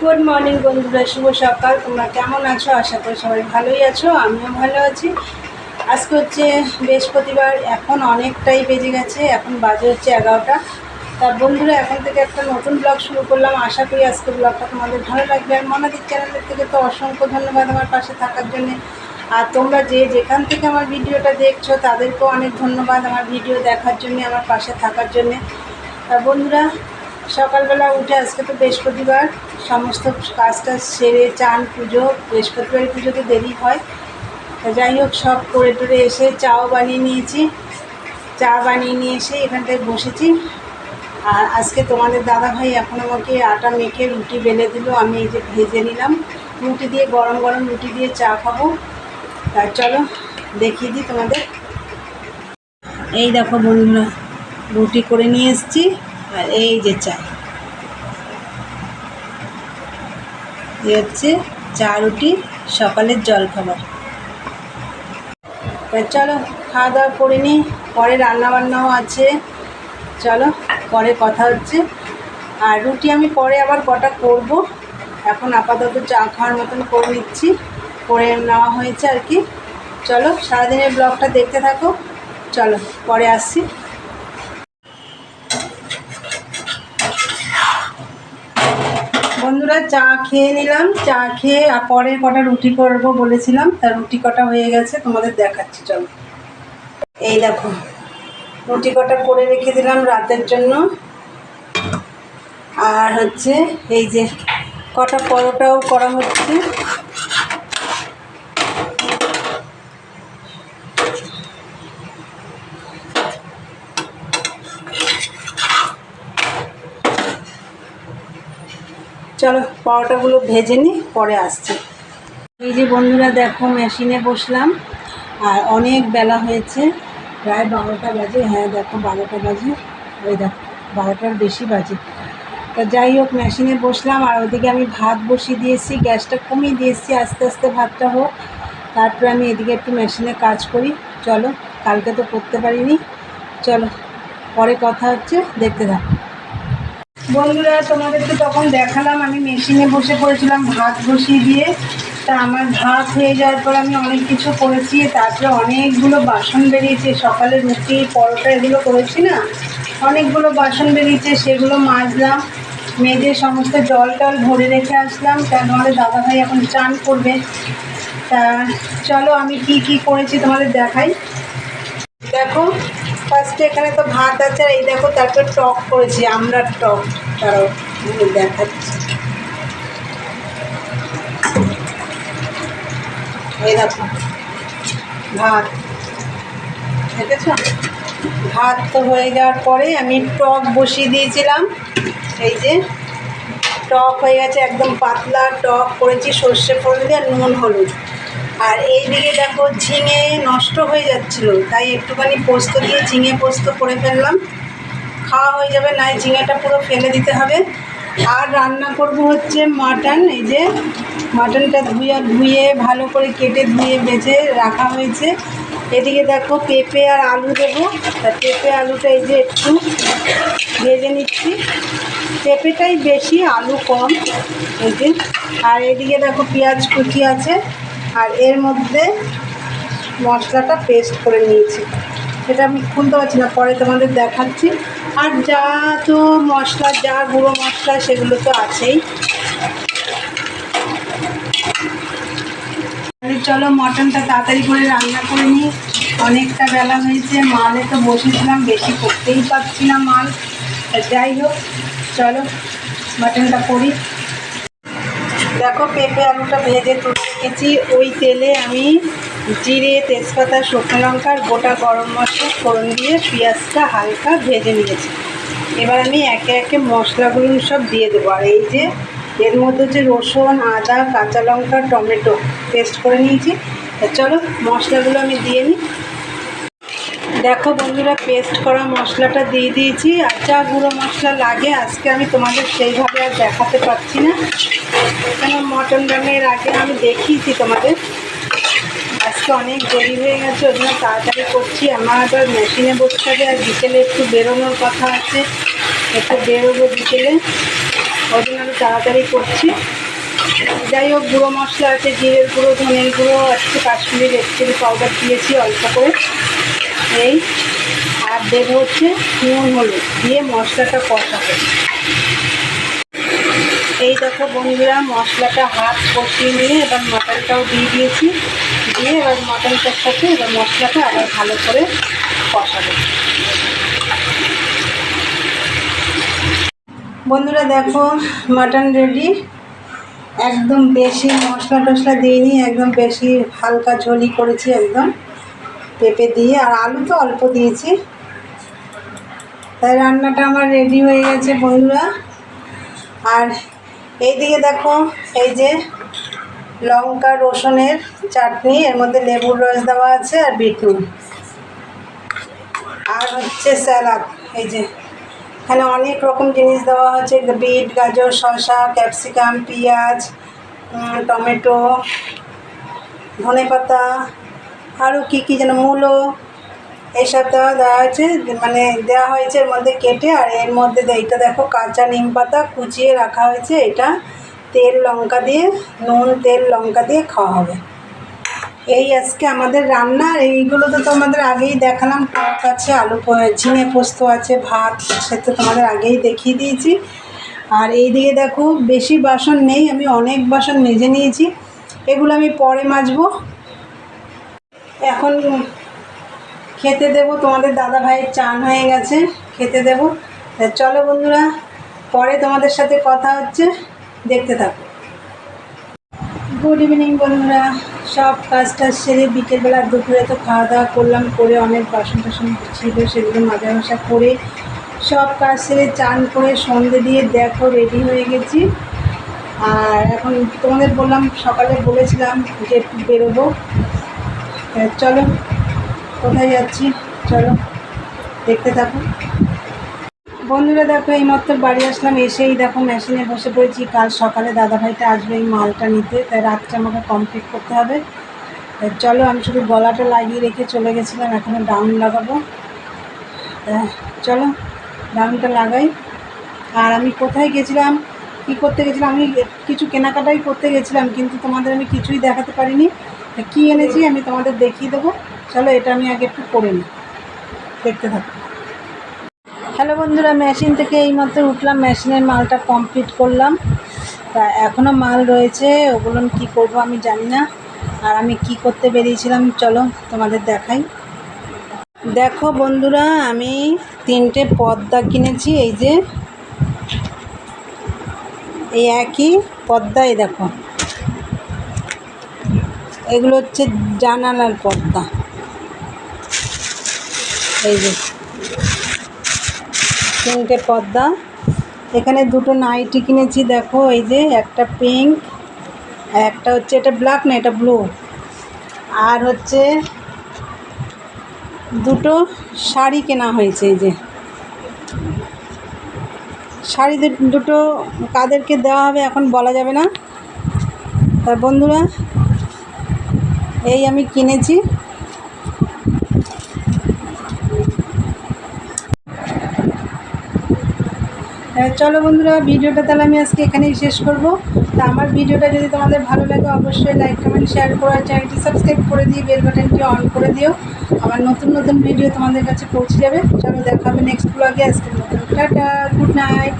Good morning বন্ধুরা, শুভ সকাল। তোমরা কেমন আছো? আশা করি সবাই ভালোই আছো, আমিও ভালো আছি। আজকে হচ্ছে বৃহস্পতিবার, এখন অনেকটাই বেজে গেছে, এখন বাজে হচ্ছে 11টা। তা বন্ধুরা, এখন থেকে একটা নতুন ব্লগ শুরু করলাম। আশা করি আজকে ব্লগটা তোমাদের ভালো লাগবে। আর মনাদির চ্যানেলের থেকে তো অসংখ্য ধন্যবাদ আমার পাশে থাকার জন্যে। আর তোমরা যেখান থেকে আমার ভিডিওটা দেখছো তাদেরকেও অনেক ধন্যবাদ আমার ভিডিও দেখার জন্যে, আমার পাশে থাকার জন্যে। তা বন্ধুরা, সকালবেলা উঠে, আজকে তো বৃহস্পতিবার, সমস্ত কাজটা সেরে চান পুজো, বৃহস্পতিবার পুজোতে দেরি হয়। তা যাই হোক, সব করে টরে এসে চাও বানিয়ে নিয়েছি। চা বানিয়ে নিয়ে এসে এখানটায় বসেছি। আর আজকে তোমাদের দাদাভাই এখন আমাকে আটা মেখে রুটি বেলে দিল, আমি এই যে ভেজে নিলাম। রুটি দিয়ে, গরম গরম রুটি দিয়ে চা খাবো। তা চলো দেখিয়ে দিই তোমাদের। এই দেখো বন্ধুরা, রুটি করে নিয়ে এসেছি, আর এই যে চা। এই হচ্ছে চা রুটি সকালের জলখাবার। চলো খাওয়া দাওয়া করে নিই, পরে রান্নাবান্নাও আছে। চলো পরে কথা হচ্ছে। আর রুটি আমি পরে আবার কটা করব, এখন আপাতত চা খাওয়ার মতন করে নিচ্ছি, করে নেওয়া হয়েছে আর কি। চলো সারাদিনের ব্লগটা দেখতে থাকো, চলো পরে আসছি। বন্ধুরা, চা খেয়ে নিলাম, চা খেয়ে আর পরে কটা রুটি করব বলেছিলাম, তা রুটি কটা হয়ে গেছে, তোমাদের দেখাচ্ছি। চলো, এই দেখো রুটি কটা করে রেখে দিলাম রাতের জন্য। আর হচ্ছে এই যে কটা পরোটাও করা হচ্ছে। চলো পরোটাগুলো ভেজে নিই, পরে আসছি। এই যে বন্ধুরা দেখো, মেশিনে বসলাম, আর অনেক বেলা হয়েছে, প্রায় 12টা বাজে। হ্যাঁ দেখো 12টা বাজে, ওই দেখো 12টার বেশি বাজে। তা যাই হোক, মেশিনে বসলাম, আর ওদিকে আমি ভাত বসিয়ে দিয়েছি, গ্যাসটা কমিয়ে দিয়েছি, আস্তে আস্তে ভাতটা হোক, তারপরে আমি এদিকে একটু মেশিনে কাজ করি। চলো, কালকে তো করতে পারিনি। চলো পরে কথা হচ্ছে, দেখতে থাকো। বন্ধুরা, তোমাদেরকে তখন দেখালাম আমি মেশিনে বসে পড়েছিলাম ভাত বসিয়ে দিয়ে। তা আমার ভাত হয়ে যাওয়ার পর আমি অনেক কিছু করেছি, তারপরে অনেকগুলো বাসন বেরিয়েছে, সকালে রুটি পরোটা এগুলো করেছি না, অনেকগুলো বাসন বেরিয়েছে, সেগুলো মাজলাম, মেজে সমস্ত জল টল ভরে রেখে আসলাম। তা আমাদের দাদাভাই এখন চান করবে। তা চলো আমি কি কি করেছি তোমাদের দেখাই। দেখো, ফার্স্টে এখানে তো ভাত আছে, আর এই দেখো তারপর টক করেছি, আমড়ার টক। তারাও দেখাচ্ছি, এই দেখো ভাত দেখেছ। ভাত তো হয়ে যাওয়ার পরে আমি টক বসিয়ে দিয়েছিলাম, এই যে টক হয়ে গেছে, একদম পাতলা টক করেছি, সর্ষে ফোড়ন দিয়ে, নুন হলুদ। আর এইদিকে দেখো ঝিঙে নষ্ট হয়ে যাচ্ছিলো, তাই একটুখানি পোস্ত দিয়ে ঝিঙে পোস্ত করে ফেললাম, খাওয়া হয়ে যাবে, নাই ঝিঙেটা পুরো ফেলে দিতে হবে। আর রান্না করব হচ্ছে মাটন। এই যে মাটনটা ধুয়ে ভালো করে কেটে ধুয়ে বেছে রাখা হয়েছে। এদিকে দেখো পেঁপে আর আলু দেবো, তা পেঁপে আলুটা এই যে একটু ভেজে নিচ্ছি, পেঁপেটাই বেশি, আলু কম। এই যে, আর এদিকে দেখো পেঁয়াজ কুচি আছে, আর এর মধ্যে মশলাটা পেস্ট করে নিয়েছি, সেটা আমি খুলতে পারছি না, পরে তোমাদের দেখাচ্ছি। আর যা তো মশলা, যা গুঁড়ো মশলা সেগুলো তো আছেই। চলো মটনটা তাড়াতাড়ি করে রান্না করে নিই, অনেকটা বেলা হয়েছে, মালে তো বসেছিলাম, বেশি করতেই পারছি না মাল। যাই হোক চলো মটনটা করি। দেখো পেঁপে আলুটা ভেজে তুলে রেখেছি, ওই তেলে আমি জিরে, তেজপাতা, শুকনো লঙ্কা, গোটা গরম মশলা ফোড়ন দিয়ে পেঁয়াজটা হালকা ভেজে নিয়েছি। এবার আমি একে একে মশলাগুলো সব দিয়ে দেবো। আর এই যে এর মধ্যে যে রসুন, আদা, কাঁচা লঙ্কা, টমেটো পেস্ট করে নিয়েছি। চলো মশলাগুলো আমি দিয়ে নিই। দেখো বন্ধুরা, পেস্ট করা মশলাটা দিয়ে দিয়েছি। আর যা গুঁড়ো মশলা লাগে আজকে আমি তোমাদের সেইভাবে আর দেখাতে পারছি না, কেন মটন রান্নার আগে আমি দেখিয়েছি তোমাদের। আজকে অনেক দেরি হয়ে গেছে, ওই জন্য তাড়াতাড়ি করছি। আমার আবার মেশিনে বসতে হবে, আর বিকেলে একটু বেরোনোর কথা আছে, একটু বেরোবো বিকেলে, ওই জন্য আমি তাড়াতাড়ি করছি। যাই হোক, গুঁড়ো মশলা আছে, জিরের গুঁড়ো, ধনের গুঁড়ো, একটু কাশ্মীরি রেড চিলি পাউডার দিয়েছি অল্প করে, এই আর দেবো হচ্ছে নুন হলুদ দিয়ে মশলাটা কষাবো। এই দেখো বন্ধুরা, মশলাটা হাত কষিয়ে নিয়ে এবার মাটনটাও দিয়ে দিয়েছি, দিয়ে এবার মাটনটার সাথে এবার মশলাটা আবার ভালো করে কষাবো। বন্ধুরা দেখো, মাটন রেডি। একদম বেশি মশলা টশলা দিইনি, একদম বেশি হালকা ঝোলই করেছি, একদম পেঁপে দিয়ে, আর আলু তো অল্প দিয়েছি। তাই রান্নাটা আমার রেডি হয়ে গেছে বন্ধুরা। আর এইদিকে দেখো, এই যে লঙ্কা রসুনের চাটনি, এর মধ্যে লেবুর রস দেওয়া আছে আর বিট নুন, আর হচ্ছে স্যালাড। এই যে এখানে অনেক রকম জিনিস দেওয়া হচ্ছে, বিট, গাজর, শসা, ক্যাপসিকাম, পেঁয়াজ, টমেটো, ধনেপাতা, আরও কী কী যেন, মূলো, এইসব দেওয়া হয়েছে, মানে দেওয়া হয়েছে এর মধ্যে কেটে। আর এর মধ্যে এইটা দেখো কাঁচা নিম পাতা কুচিয়ে রাখা হয়েছে, এটা তেল লঙ্কা দিয়ে, নুন তেল লঙ্কা দিয়ে খাওয়া হবে। এই আজকে আমাদের রান্না। এইগুলো তো তোমাদের আগেই দেখালাম, টক আছে, আলু ঝিঙে পোস্ত আছে, ভাত সে তো তোমাদের আগেই দেখিয়ে দিয়েছি। আর এই দিকে দেখো, বেশি বাসন নেই, আমি অনেক বাসন মেজে নিয়েছি, এগুলো আমি পরে মাজবো। এখন খেতে দেবো, তোমাদের দাদা ভাইয়ের চান হয়ে গেছে, খেতে দেবো। চলো বন্ধুরা, পরে তোমাদের সাথে কথা হচ্ছে, দেখতে থাকো। গুড ইভিনিং বন্ধুরা, সব কাজটা সেরে বিকেলবেলা দুপুরে তো খাওয়া দাওয়া করলাম, করে অনেক বাসন টাসন ছিল সেগুলো মাজা ঘষা করে সব কাজ সেরে চান করে সন্ধে দিয়ে দেখো রেডি হয়ে গেছি। আর এখন তোমাদের বললাম, সকালে বলেছিলাম যে একটু বেরোবো। চলো কোথায় যাচ্ছি, চলো দেখতে থাকো বন্ধুরা। দেখো এইমাত্র বাড়ি আসলাম, এসেই দেখো মেশিনে বসে পড়েছি। কাল সকালে দাদাভাইটা আসবে এই মালটা নিতে, তাই রাতটা আমাকে কমপ্লিট করতে হবে। চলো, আমি শুধু গলাটা লাগিয়ে রেখে চলে গেছিলাম, এখনও ডাউন লাগাবো। চলো ডাউনটা লাগাই। আর আমি কোথায় গেছিলাম, কী করতে গেছিলাম, আমি কিছু কেনাকাটাই করতে গেছিলাম, কিন্তু তোমাদের আমি কিছুই দেখাতে পারিনি। কী এনেছি আমি তোমাদের দেখিয়ে দেবো। চলো এটা আমি আগে একটু করে নিই, দেখতে থাকো। হ্যালো বন্ধুরা, মেশিন থেকে এইমাত্র উঠলাম, মেশিনের মালটা কমপ্লিট করলাম। তা এখনও মাল রয়েছে, ওগুলো কী করবো আমি জানি না। আর আমি কি করতে বেরিয়েছিলাম চলো তোমাদের দেখাই। দেখো বন্ধুরা, আমি 3টে পর্দা কিনেছি, এই যে এই একই পর্দা, এই দেখো এগুলো হচ্ছে জানালার পর্দা। এই যে 3টে পর্দা। এখানে 2টো নাইটি কিনেছি, দেখো এই যে একটা পিঙ্ক, একটা হচ্ছে, এটা ব্ল্যাক না, এটা ব্লু। আর হচ্ছে 2টো শাড়ি কেনা হয়েছে, এই যে শাড়ি দুটো কাদেরকে দেওয়া হবে এখন বলা যাবে না। তা বন্ধুরা, এই আমি কিনেছি। চলো বন্ধুরা, ভিডিওটা তাহলে আমি আজকে এখানেই শেষ করব। তা আমার ভিডিওটা যদি তোমাদের ভালো লাগে অবশ্যই লাইক কমেন্ট শেয়ার করো, আর চ্যানেলটি সাবস্ক্রাইব করে দিয়ে বেল বাটনটি অন করে দিও, আমার নতুন নতুন ভিডিও তোমাদের কাছে পৌঁছে যাবে। চলো দেখা হবে নেক্সট ব্লগে। আজকের মতন টাটা, গুড নাইট।